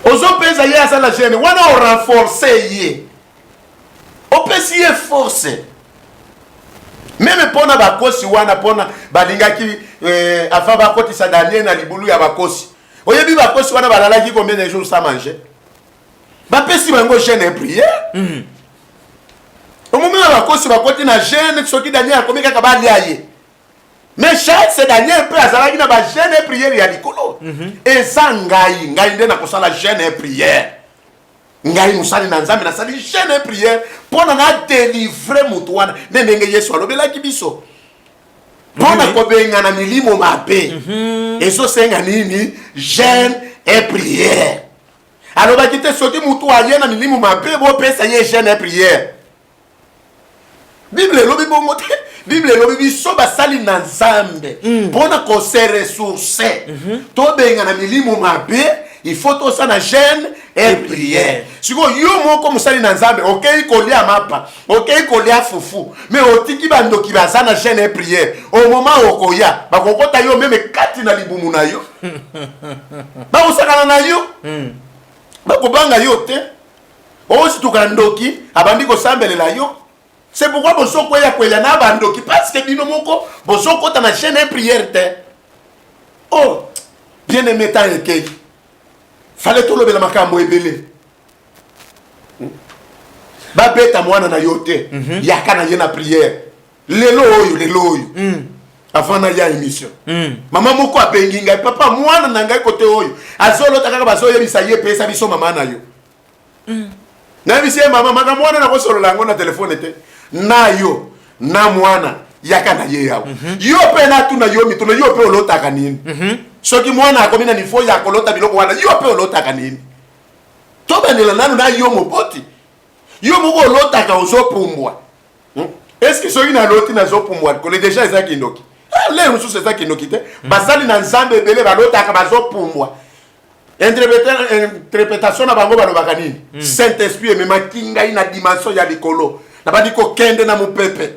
D: ozopesa ye asala jeune wana orenforce ye opesi ye force meme mpona bakosi wana mpona balingaki avant bakotisa Daniel na libulu ya bakosi oyebi bakosi wana balalaki combien de jours sans manger bapesi bango jeune et prière omomela bakosi bakoti na jeune soki Daniel akomi kaka balia ye mais chaque Daniel mpe azalaki na bajeune et prière ya likolo eza ngai nde nakosala jeune et prière ngai musali na nzambe nasali jeune et prière mpona na délivre mutu wana nde ndenge Yesu alobelaki biso mpona kobengana milimo mabe ezosenga nini jeune et prière alobaki te soki mutu aye na milimo mabe bopesa ye jeune et prière Bible elobi bongo te Bible elobi biso basali na nzambe mpona kose ressource tobengana milimo mabe il faut tosa na jeune et prière siko yo moko musali na nzambe okei kolia mapa okei kolia fufu mais otiki bandoki baza na jeune et prière au moment okoya bakokota yo meme kati na libumu na yo bakosakana na yo bakobanga yo te osituka ndoki abandi kosambelela yo c'est pourquoi bosoko ya kwela na bandoki parce que bino moko bosoko ta na jeune et prière te oh bien aimé ta ekei fallait tout le makambo ebele babeta mwana na yo te yaka na ye na prière lelo oyo avant na ya émission mama moko abengi ngai papa mwana na ngai kote oyo azolota kaka bazoyebisa ye pesa biso mama na yo na bisi mama maka mwana na kosolola yango na telefone te na yo na mwana yaka na ye yawo yo pe na tuna yo mituno yo pe olotaka nini soki mwana akomi na nifo ya kolota biloko wana yo pe olotaka nini tobanela nanu na yo moboti yo moko olotaka ozopumbwa est-ce que soki na loti na zopumbwa kole déjà eza kindoki le mususu eza kindoki te basali na nzambe ebele balotaka bazopumbwa interprétation na bango balobaka nini Saint-Esprit ememaki ngai na dimension ya likolo nabandi kokende na mopepe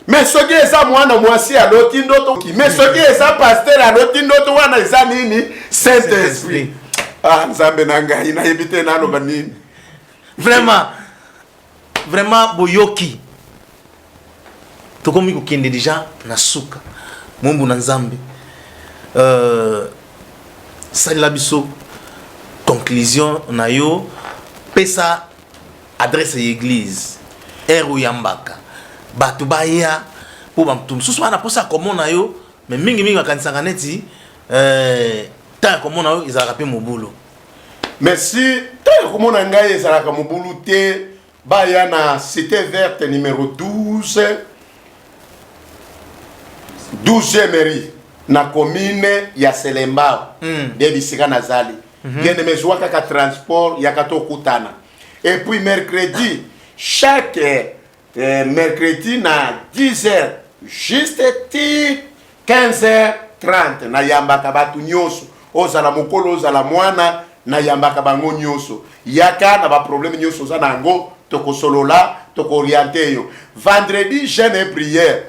D: mais soki eza mwana mwasi aloti ndoto mais soki eza pasteur aloti ndoto wana eza nini Saint-Esprit nzambe na ngai nayebi te naloba nini
C: vraiment boyoki tokomi kokende déjà na suka mombu na nzambe salela biso conclusion na yo pesa adresse ya église ero yambaka bato baya po bato mosusu wana posa komona yo mais mingi bakanisaka neti ta ya komona yo ezalaka mpe mobulu
D: merci ta ya komona ngai ezalaka mobulu te baya na cité verte numéro 12 12e mairie na commune ya Selembao de bisika nazali bien mezwa kaka transport ya kato kutana et puis mercredi chaque mercredi na 10h juste 15h30 na yambaka batu nyonso ozala mokolo ozala mwana na yambaka bango nyonso yaka na ba problème nyonso za nango tokosolola tokorienter yo vendredi jeûne et prière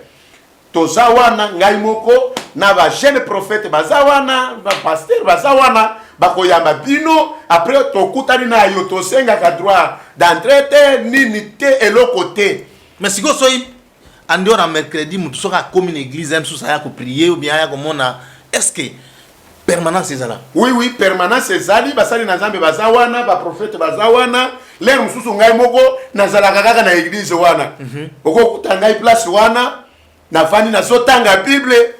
D: toza wana ngai moko na ba jeune prophète baza wana ba pasteur baza wana bakoyamba bino après tokutani na yo tosenga ka droit d'entrée te nini te eloko te
C: mais siko soyi andi na mercredi mutu soka comme une église même sous ya ko prier ou bien ya ko mona est-ce que permanence ezala
D: oui permanence ezali basali na Nzambe baza wana ba prophète baza wana lero mususu ngai moko nazala kaka na église wana okokuta ngai place wana na fani na zotanga Bible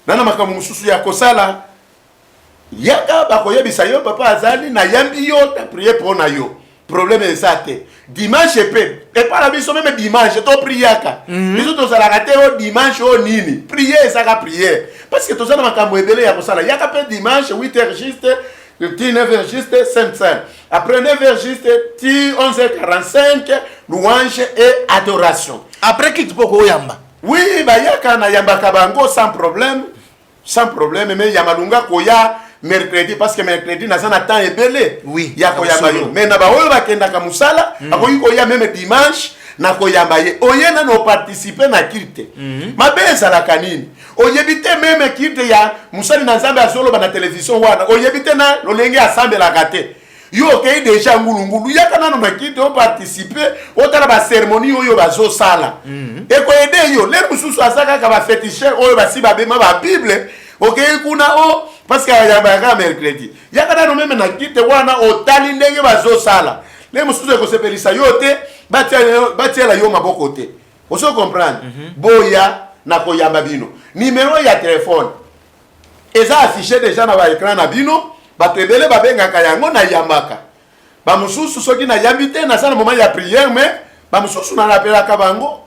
D: nana makambo mususu ya kosala yaka bakoyebisa yo papa azali na yambi yo ta prier pour na yo problème ezate dimanche pe et pas la biso même dimanche to priaka biso to sala kate o dimanche o nini prier saka prier parce que to sala makambo ebele ya kosala yaka pe dimanche 8h juste 9h juste 5h après 9h juste 11h45 louange et adoration
C: après qui tu peux koyamba
D: oui bayaka na yamba kabango sans problème mais yamalunga koya mercredi parce que mercredi na sana temps ebele
C: oui
D: ya koyamba yo mais na ba oyo bakenda ka musala akoyi koya même dimanche na koyamba ye oyena no participer na kirte mabeza la kanini oyebite même kirte ya musali na Nzambe azolo ba na télévision wana oyebite na lolenge assemble la kate yo kei déjà ngulungulu yaka nano na kirte o participer otala ba cérémonie oyo bazo sala e ko ede yo le mususu asaka ka ba féticheur oyo basi ba bema ba bible okei kuna o parce que yamba mercredi yaka nano même na kirte wana otali ndenge bazo sala le mususu e ko sepelisa yo te batia la yo maboko te oso comprendre boya na koyamba bino numéro ya téléphone eza affiché déjà na ba écran na bino batebele babengaka yango na yambaka ba mususu soki na yambite na sana moment ya prière mais ba mususu na lapelaka bango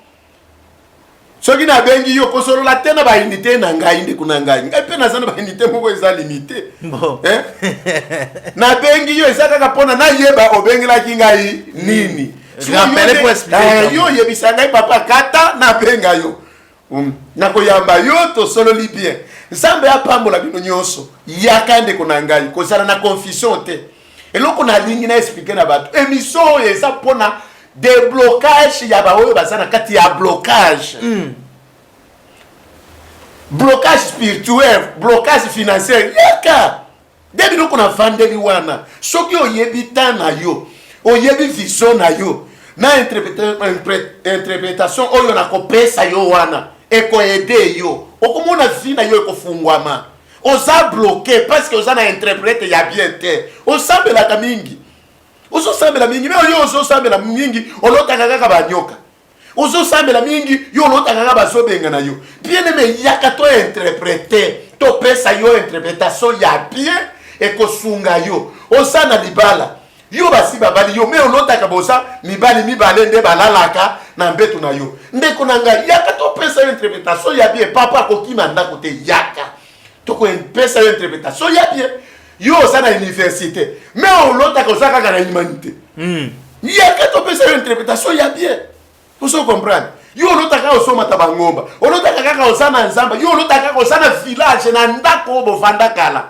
D: soki na bengi yo kosolola te na ba unité na ngai nde kuna ngai pe na sana ba unité moko eza limité na bengi yo eza kaka pona na yeba obengela kingai nini
C: rappelez pour expliquer
D: yo yebisa ngai papa kata na benga yo na koyamba yo to solo li bien Nzambe apambola bino nyonso yakande kuna ngai kozala na confusion te eloko na lingi na expliquer na bato émission eza pona déblocage ya ba oyo bazana kati ya blocage blocage spirituel blocage financier yaka debi no kuna fandeli wana soki oyebita na yo oyebi vision na yo na interprétation oyo na kopesa yo wana eko ede yo okomona vina yo ekofungwama oza bloqué parce que oza na interprète ya bien te osambela ka mingi ososambela mingi mais yo ososambela mingi olotaka kaka banyoka ososambela mingi yo olotaka kaka bazobenga na yo bien aimé yaka to interpréter to pesa yo interprétation ya bien ekosunga yo osana libala yo basi babali yo me olotaka bosa mibali mibale nde balalaka na mbetu na yo ndeko na ngai yaka to pesa yo interprétation ya bien papa kokima ndako te yaka to ko pesa yo interprétation ya bien yo osana université me olotaka osaka kana humanité yaka to pesa yo interprétation ya bien vous comprendre yo olotaka osoma tabangomba olotaka kaka osana nzamba yo olotaka osana village na ndako bovanda kala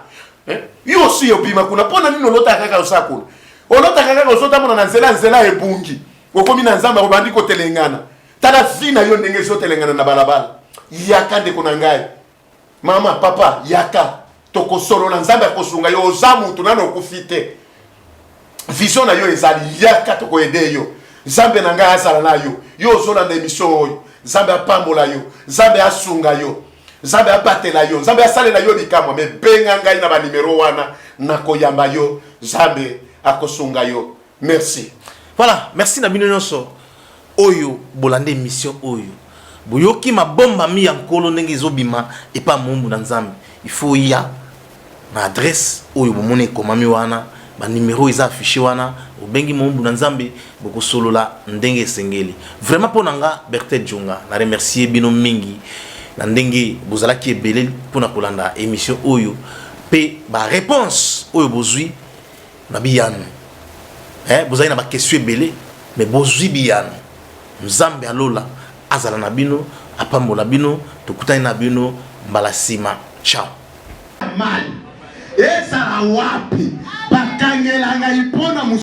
D: yo si obima kuna pona nini olotaka kaka osakuna olotaka kaka osota na nzela ebungi okomi na nzamba obandi ko telengana tala fina yo ndenge zo telengana na balabala yaka ndeko na ngai mama papa yaka tokosolo na nzamba kosunga yo ozamu tunano kufite vision na yo ezali yaka tokoyede yo nzambe na ngai asala na yo yo zola na émission oyo nzambe apambola yo nzambe asunga yo nzambe abatela yo nzambe asalela yo likamwa me benga ngai na ba numero wana na koyamba yo nzambe akosunga yo merci.
C: Voilà, merci na bino nyonso oyo bolande mission oyo boyoki mabomba mi ya nkolo ndenge ezobima epa mombu na nzambe il faut ya na adresse oyo bomone ekomami wana ba numéro eza affiché wana obengi mombu na nzambe bokosolola ndenge esengeli vraiment mpo na nga Berthet Djonga na remercier bino mingi na ndenge bozalaki ebele mpona kolanda émission oyo pe ba réponse oyo bozwi na biyano bozali na ba question ebele mais bozwi biyano nzambe alola azala na bino apambola bino tokutani na bino mbala sima ciao
A: mal ezala wapi bakangelanga ipona